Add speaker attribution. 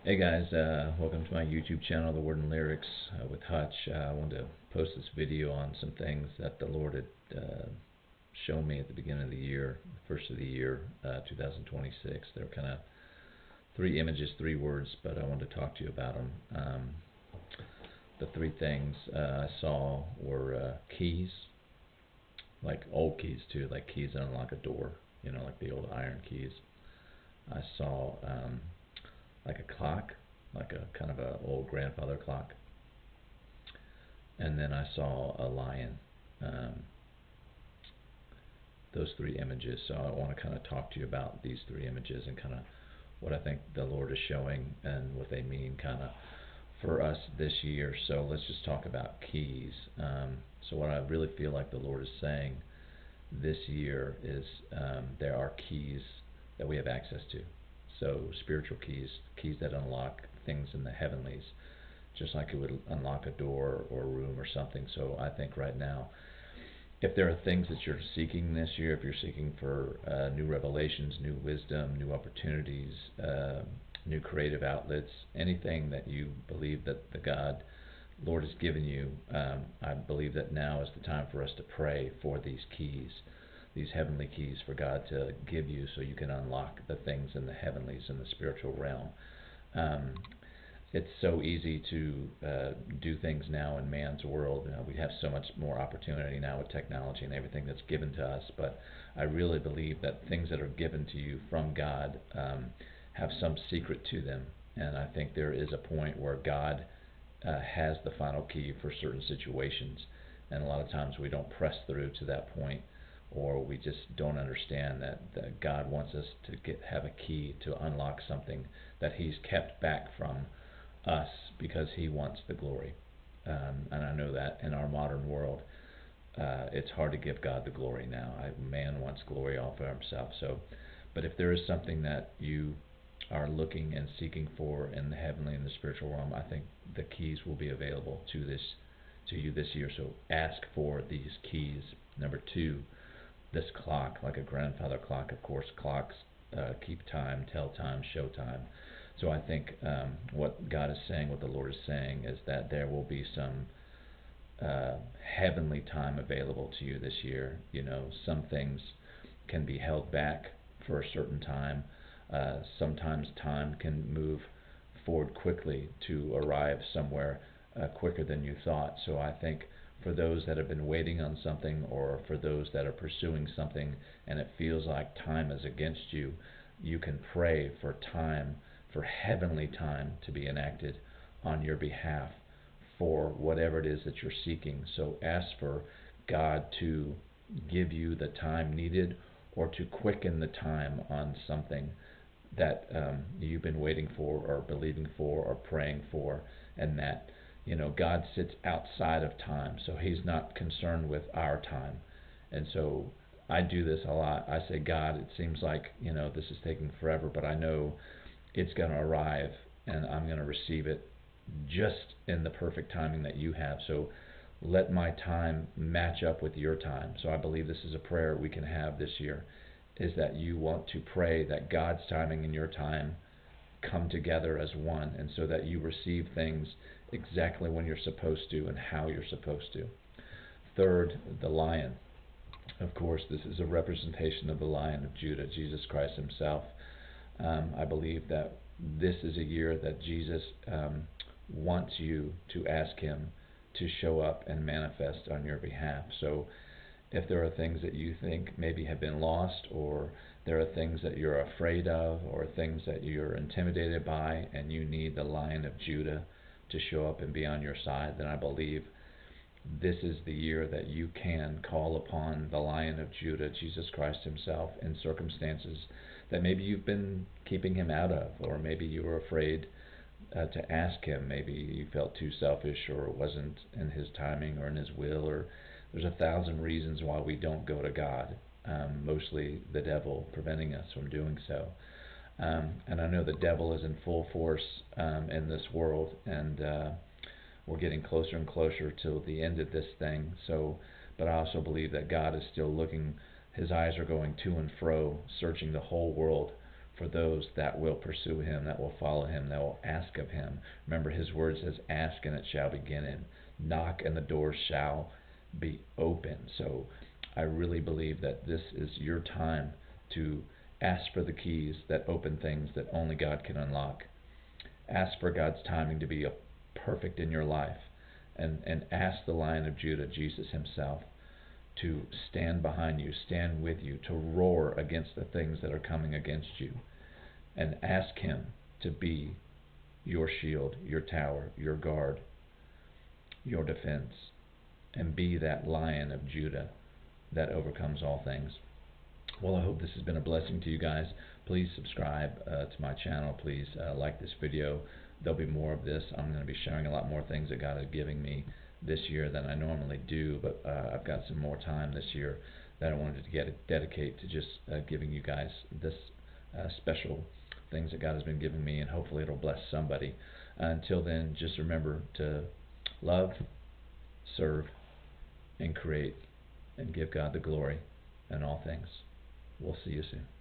Speaker 1: Hey guys, welcome to my YouTube channel, The Word and Lyrics with Hutch. I wanted to post this video on some things that the Lord had shown me at the beginning of the year, the first of the year, 2026. They're kind of three images, three words, but I wanted to talk to you about them. The three things I saw were keys, like old keys too, like keys that unlock a door, like the old iron keys. I saw like a clock, like a kind of a old grandfather clock. And then I saw a lion. Those three images. So I want to kind of talk to you about these three images and kind of what I think the Lord is showing and what they mean kind of for us this year. So let's just talk about keys. So what I really feel like the Lord is saying this year is there are keys that we have access to. So spiritual keys, keys that unlock things in the heavenlies, just like it would unlock a door or a room or something. So I think right now, if there are things that you're seeking this year, if you're seeking for new revelations, new wisdom, new opportunities, new creative outlets, anything that you believe that the Lord has given you, I believe that now is the time for us to pray for these keys, these heavenly keys for God to give you so you can unlock the things in the heavenlies, in the spiritual realm. It's so easy to do things now in man's world. We have so much more opportunity now with technology and everything that's given to us, but I really believe that things that are given to you from God have some secret to them, and I think there is a point where God has the final key for certain situations, and a lot of times we don't press through to that point, or we just don't understand that God wants us to have a key to unlock something that He's kept back from us because He wants the glory. And I know that in our modern world, it's hard to give God the glory now. Man wants glory all for himself. But if there is something that you are looking and seeking for in the heavenly and the spiritual realm, I think the keys will be available to you this year. So ask for these keys. Number two, this clock, like a grandfather clock, of course, clocks keep time, tell time, show time. So I think what God is saying, what the Lord is saying, is that there will be some heavenly time available to you this year. Some things can be held back for a certain time. Sometimes time can move forward quickly to arrive somewhere quicker than you thought. So I think for those that have been waiting on something, or for those that are pursuing something and it feels like time is against you, you can pray for time, for heavenly time to be enacted on your behalf for whatever it is that you're seeking. So ask for God to give you the time needed, or to quicken the time on something that you've been waiting for or believing for or praying for, and that God sits outside of time, so He's not concerned with our time. And so I do this a lot. I say, God, it seems like this is taking forever, but I know it's going to arrive, and I'm going to receive it just in the perfect timing that you have. So let my time match up with your time. So I believe this is a prayer we can have this year, is that you want to pray that God's timing and your time come together as one, and so that you receive things exactly when you're supposed to and how you're supposed to. Third, the lion. Of course, this is a representation of the Lion of Judah, Jesus Christ Himself. I believe that this is a year that Jesus wants you to ask Him to show up and manifest on your behalf. So if there are things that you think maybe have been lost, or there are things that you're afraid of, or things that you're intimidated by, and you need the Lion of Judah to show up and be on your side, then I believe this is the year that you can call upon the Lion of Judah, Jesus Christ Himself, in circumstances that maybe you've been keeping Him out of, or maybe you were afraid to ask Him. Maybe you felt too selfish, or it wasn't in His timing or in His will, or there's 1,000 reasons why we don't go to God, mostly the devil preventing us from doing so. And I know the devil is in full force in this world, and we're getting closer and closer to the end of this thing. But I also believe that God is still looking. His eyes are going to and fro, searching the whole world for those that will pursue him, that will follow him, that will ask of him. Remember, his word says, ask and it shall be given. Knock and the door shall be open. So I really believe that this is your time to ask for the keys that open things that only God can unlock. Ask for God's timing to be perfect in your life. And ask the Lion of Judah, Jesus himself, to stand behind you, stand with you, to roar against the things that are coming against you. And ask him to be your shield, your tower, your guard, your defense. And be that Lion of Judah that overcomes all things. Well, I hope this has been a blessing to you guys. Please subscribe to my channel. Please like this video. There'll be more of this. I'm going to be sharing a lot more things that God is giving me this year than I normally do, but I've got some more time this year that I wanted to dedicate to just giving you guys this special things that God has been giving me, and hopefully it'll bless somebody. Until then, just remember to love, serve, and create, and give God the glory in all things. We'll see you soon.